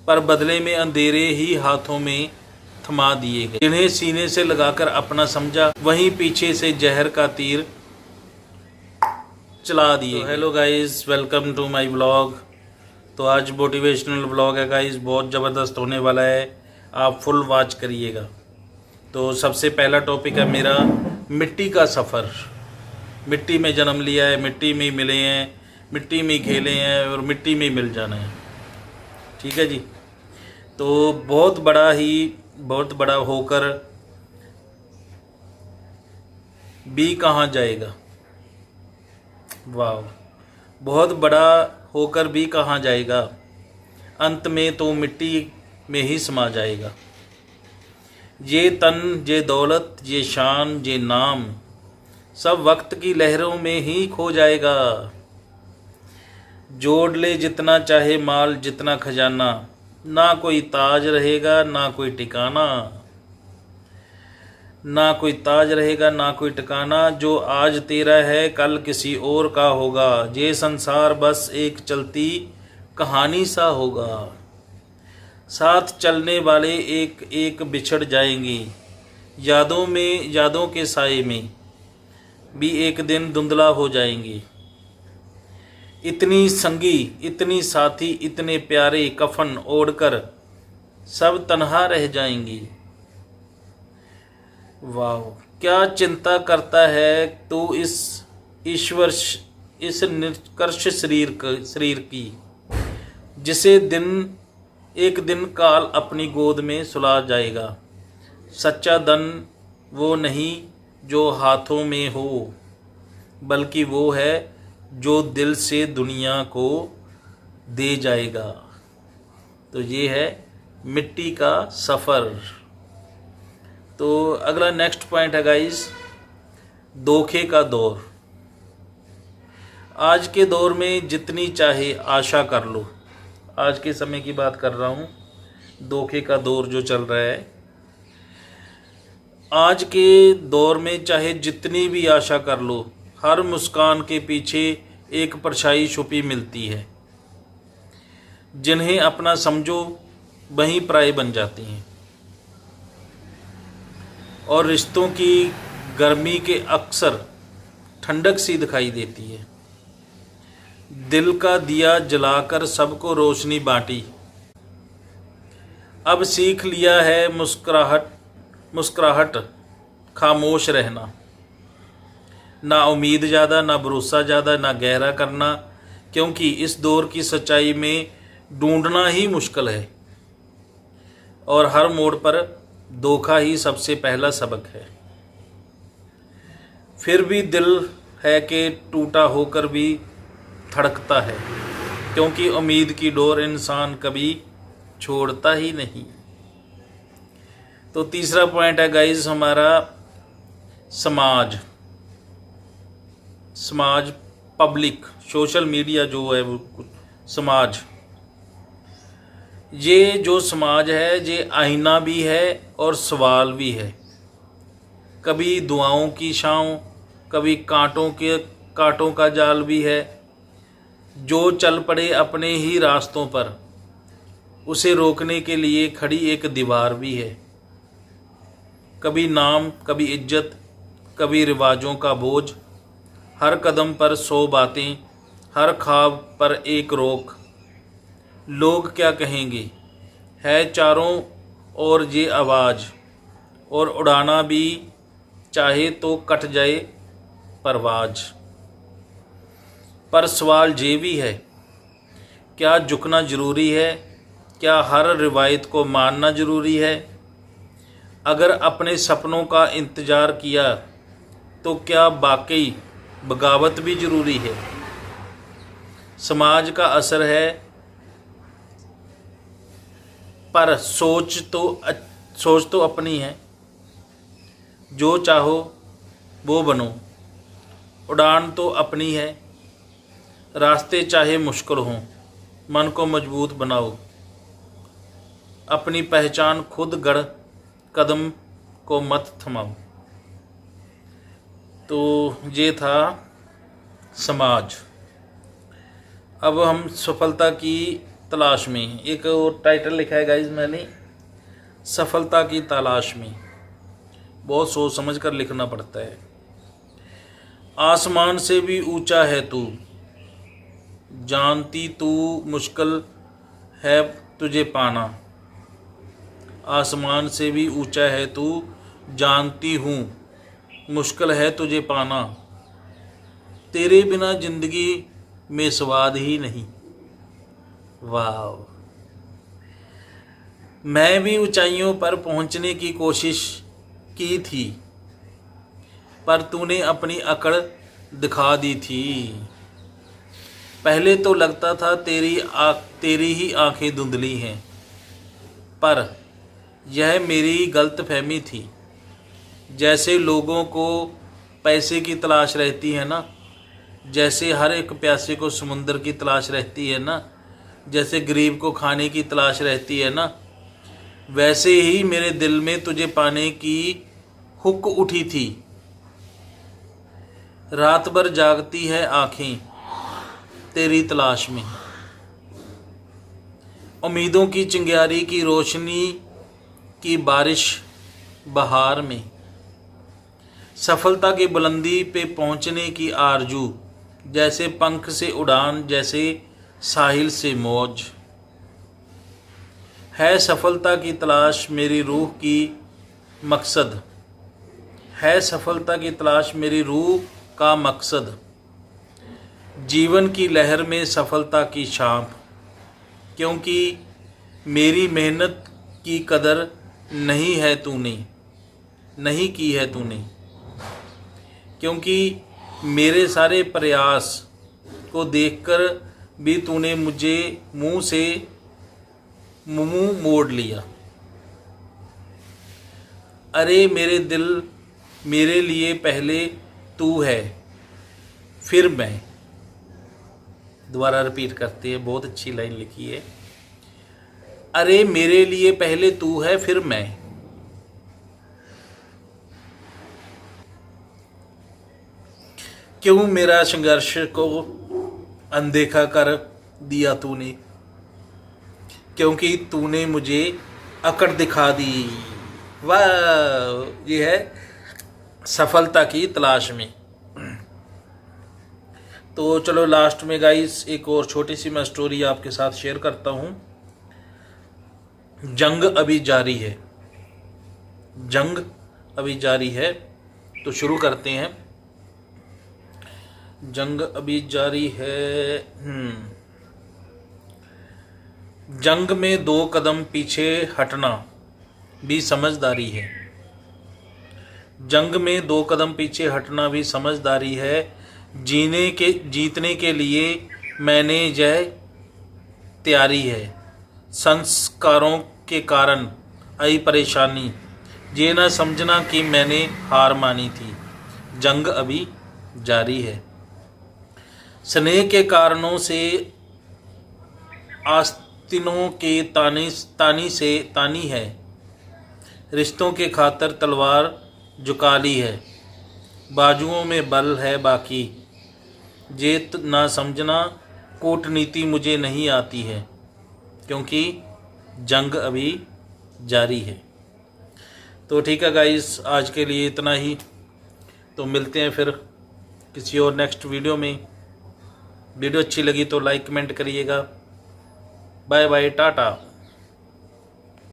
पर बदले में अंधेरे ही हाथों में थमा दिए गए। जिन्हें सीने से लगाकर अपना समझा, वहीं पीछे से जहर का तीर चला दिए। Hello guys, welcome to my blog. तो आज मोटिवेशनल ब्लॉग है गाइस, बहुत ज़बरदस्त होने वाला है, आप फुल वॉच करिएगा। तो सबसे पहला टॉपिक है मेरा मिट्टी का सफ़र। मिट्टी में जन्म लिया है, मिट्टी में ही मिले हैं, मिट्टी में ही खेले हैं और मिट्टी में ही मिल जाना है। ठीक है जी। तो बहुत बड़ा होकर भी कहाँ जाएगा। वाह, बहुत बड़ा होकर भी कहाँ जाएगा, अंत में तो मिट्टी में ही समा जाएगा। ये तन, ये दौलत, ये शान, ये नाम, सब वक्त की लहरों में ही खो जाएगा। जोड़ ले जितना चाहे माल, जितना खजाना, ना कोई ताज रहेगा ना कोई ठिकाना। ना कोई ताज रहेगा ना कोई ठिकाना। जो आज तेरा है कल किसी और का होगा। ये संसार बस एक चलती कहानी सा होगा। साथ चलने वाले एक एक बिछड़ जाएंगे। यादों के साए में भी एक दिन धुंधला हो जाएंगे। इतनी संगी, इतनी साथी, इतने प्यारे कफन ओढ़कर सब तन्हा रह जाएंगी। वाह, क्या चिंता करता है तू इस निष्कर्ष शरीर की, जिसे एक दिन काल अपनी गोद में सुला जाएगा। सच्चा धन वो नहीं जो हाथों में हो, बल्कि वो है जो दिल से दुनिया को दे जाएगा। तो ये है मिट्टी का सफ़र। तो अगला नेक्स्ट पॉइंट है गाइस, धोखे का दौर। आज के दौर में जितनी चाहे आशा कर लो। आज के समय की बात कर रहा हूँ, धोखे का दौर जो चल रहा है। आज के दौर में चाहे जितनी भी आशा कर लो, हर मुस्कान के पीछे एक परछाई छुपी मिलती है। जिन्हें अपना समझो वहीं पराये बन जाती हैं। और रिश्तों की गर्मी के अक्सर ठंडक सी दिखाई देती है। दिल का दिया जलाकर सबको रोशनी बांटी। अब सीख लिया है मुस्कुराहट खामोश रहना। ना उम्मीद ज़्यादा, ना भरोसा ज़्यादा, ना गहरा करना, क्योंकि इस दौर की सच्चाई में ढूंढना ही मुश्किल है। और हर मोड़ पर धोखा ही सबसे पहला सबक है। फिर भी दिल है कि टूटा होकर भी धड़कता है, क्योंकि उम्मीद की डोर इंसान कभी छोड़ता ही नहीं। तो तीसरा पॉइंट है गाइस हमारा समाज, पब्लिक, सोशल मीडिया जो है वो समाज। ये जो समाज है ये आईना भी है और सवाल भी है। कभी दुआओं की छाँव, कभी कांटों का जाल भी है। जो चल पड़े अपने ही रास्तों पर, उसे रोकने के लिए खड़ी एक दीवार भी है। कभी नाम, कभी इज्जत, कभी रिवाजों का बोझ। हर कदम पर 100 बातें, हर ख्वाब पर एक रोक। लोग क्या कहेंगे है चारों ओर ये आवाज़। और उड़ाना भी चाहे तो कट जाए परवाज। पर सवाल ये भी है, क्या झुकना ज़रूरी है? क्या हर रिवायत को मानना ज़रूरी है? अगर अपने सपनों का इंतज़ार किया तो क्या वाकई बगावत भी ज़रूरी है? समाज का असर है, पर सोच तो अपनी है। जो चाहो वो बनो, उड़ान तो अपनी है। रास्ते चाहे मुश्किल हों, मन को मजबूत बनाओ। अपनी पहचान खुद गढ़, कदम को मत थमाओ। तो ये था समाज। अब हम सफलता की तलाश में। एक और टाइटल लिखा है गाइस मैंने, सफलता की तलाश में। बहुत सोच समझ कर लिखना पड़ता है। आसमान से भी ऊंचा है तू, जानती तू मुश्किल है तुझे पाना। आसमान से भी ऊंचा है तू, जानती हूँ मुश्किल है तुझे पाना। तेरे बिना जिंदगी में स्वाद ही नहीं। वाह। मैं भी ऊंचाइयों पर पहुंचने की कोशिश की थी, पर तूने अपनी अकड़ दिखा दी थी। पहले तो लगता था तेरी ही आंखें धुंधली हैं, पर यह मेरी गलतफहमी थी। जैसे लोगों को पैसे की तलाश रहती है ना, जैसे हर एक प्यासे को समुंदर की तलाश रहती है ना, जैसे गरीब को खाने की तलाश रहती है ना, वैसे ही मेरे दिल में तुझे पाने की हुक उठी थी। रात भर जागती है आंखें तेरी तलाश में, उम्मीदों की चिंगारी की रोशनी की बारिश बहार में। सफलता की बुलंदी पे पहुंचने की आरजू, जैसे पंख से उड़ान, जैसे साहिल से मौज। है सफलता की तलाश मेरी रूह की मकसद, है सफलता की तलाश मेरी रूह का मकसद। जीवन की लहर में सफलता की छाप, क्योंकि मेरी मेहनत की कदर नहीं की है तूने। क्योंकि मेरे सारे प्रयास को देखकर भी तूने मुझे मुंह मोड़ लिया। अरे मेरे दिल, मेरे लिए पहले तू है फिर मैं। दोबारा रिपीट करते हैं, बहुत अच्छी लाइन लिखी है। अरे मेरे लिए पहले तू है फिर मैं। क्यों मेरा संघर्ष को अनदेखा कर दिया तूने, क्योंकि तूने मुझे अकड़ दिखा दी। वाह। ये है सफलता की तलाश में। तो चलो लास्ट में गाइस एक और छोटी सी मैं स्टोरी आपके साथ शेयर करता हूँ। जंग अभी जारी है, जंग अभी जारी है, तो शुरू करते हैं। जंग अभी जारी है। जंग में 2 कदम पीछे हटना भी समझदारी है। जंग में 2 कदम पीछे हटना भी समझदारी है। जीतने के लिए मैंने यह तैयारी है। संस्कारों के कारण आई परेशानी, ये ना समझना कि मैंने हार मानी थी। जंग अभी जारी है। स्नेह के कारणों से आस्तीनों के तानी है। रिश्तों के खातर तलवार झुका ली है। बाजुओं में बल है बाकी, जेत ना समझना कूटनीति मुझे नहीं आती है, क्योंकि जंग अभी जारी है। तो ठीक है गाइस, आज के लिए इतना ही। तो मिलते हैं फिर किसी और नेक्स्ट वीडियो में। वीडियो अच्छी लगी तो लाइक कमेंट करिएगा। Bye bye, Tata.